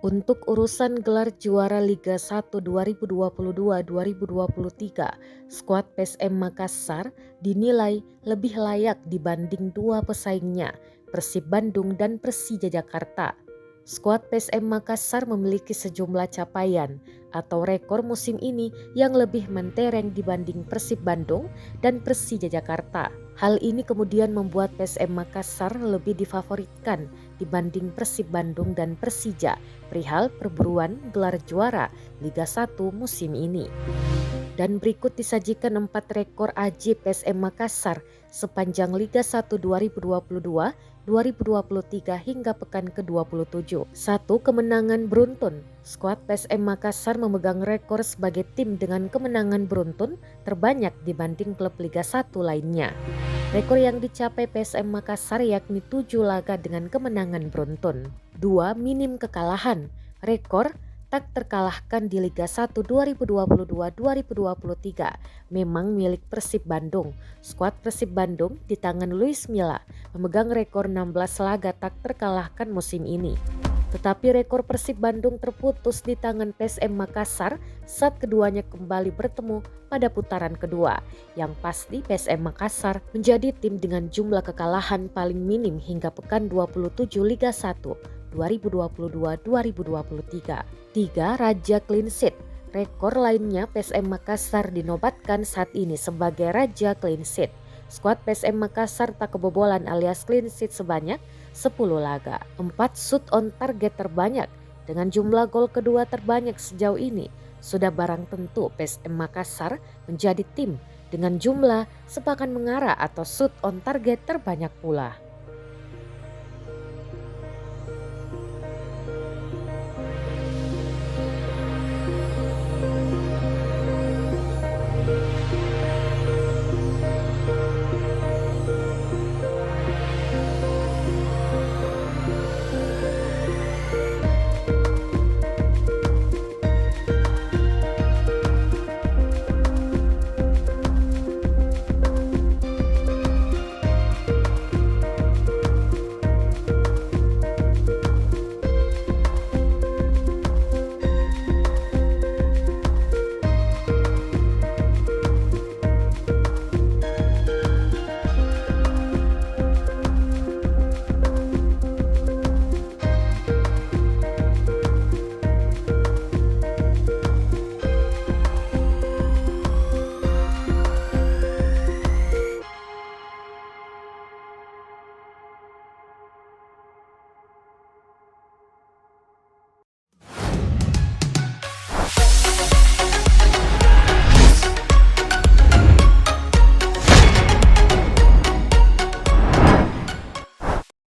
Untuk urusan gelar juara Liga 1 2022-2023, skuad PSM Makassar dinilai lebih layak dibanding dua pesaingnya, Persib Bandung dan Persija Jakarta. Skuad PSM Makassar memiliki sejumlah capaian atau rekor musim ini yang lebih mentereng dibanding Persib Bandung dan Persija Jakarta. Hal ini kemudian membuat PSM Makassar lebih difavoritkan dibanding Persib Bandung dan Persija perihal perburuan gelar juara Liga 1 musim ini. Dan berikut disajikan 4 rekor ajaib PSM Makassar sepanjang Liga 1 2022-2023 hingga pekan ke-27. 1. Kemenangan beruntun. Skuad PSM Makassar memegang rekor sebagai tim dengan kemenangan beruntun terbanyak dibanding klub Liga 1 lainnya. Rekor yang dicapai PSM Makassar yakni 7 laga dengan kemenangan beruntun. 2. Minim kekalahan. Rekor tak terkalahkan di Liga 1 2022-2023 memang milik Persib Bandung. Skuad Persib Bandung di tangan Luis Milla memegang rekor 16 laga tak terkalahkan musim ini. Tetapi rekor Persib Bandung terputus di tangan PSM Makassar saat keduanya kembali bertemu pada putaran kedua. Yang pasti PSM Makassar menjadi tim dengan jumlah kekalahan paling minim hingga pekan 27 Liga 1 2022-2023. 3. Raja Clean Sheet. Rekor lainnya PSM Makassar dinobatkan saat ini sebagai Raja Clean Sheet. Skuad PSM Makassar tak kebobolan alias clean sheet sebanyak 10 laga. 4. Shoot on target terbanyak. Dengan jumlah gol kedua terbanyak sejauh ini, sudah barang tentu PSM Makassar menjadi tim dengan jumlah sepakan mengarah atau shoot on target terbanyak pula.